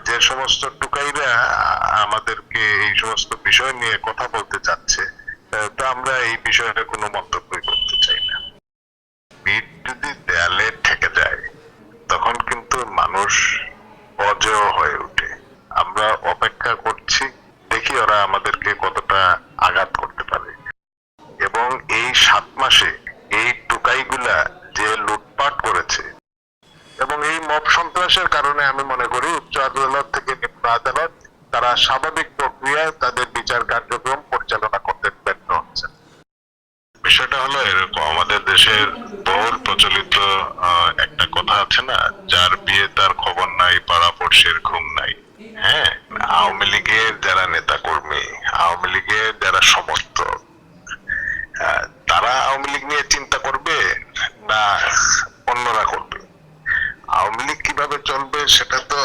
যে সমস্ত টুকাইরা আমাদেরকে এই সমস্ত বিষয় নিয়ে কথা বলতে চাচ্ছে, তো আমরা এই বিষয়ে কোনো মন্তব্যই করতে চাই না। পিঠ যদি দেয়ালে ঠেকে যায় তখন কিন্তু মানুষ অজেয় হয়ে ওঠে। আমরা অপেক্ষা করছি, দেখি ওরা আমাদেরকে কতটা আঘাত করতে পারে। এবং এই 7 মাসে এই টুকাইগুলা যে লুটপাট করেছে, এবং এই মব সন্ত্রাসের কারণে আমি মনে করি উচ্চ আদালত থেকে নিম্ন আদালত তারা স্বাভাবিক প্রক্রিয়ায় তাদের বিচার কার্যক্রম পরিচালনা করতে ব্যর্থ হচ্ছে। বিষয়টা হলো এরকম, আমাদের দেশের বহুল প্রচলিত একটা কথা আছে না, যার বিয়ে তার খবর নাই পাড়া পড়শির ঘুম নাই। হ্যাঁ, আওয়ামী লীগের যারা নেতা কর্মী, আওয়ামী লীগের যারা সমর্থক, তারা আওয়ামী লীগ নিয়ে চিন্তা করবে না অন্যরা করবে? আওয়ামী লীগ কিভাবে চলবে সেটা তো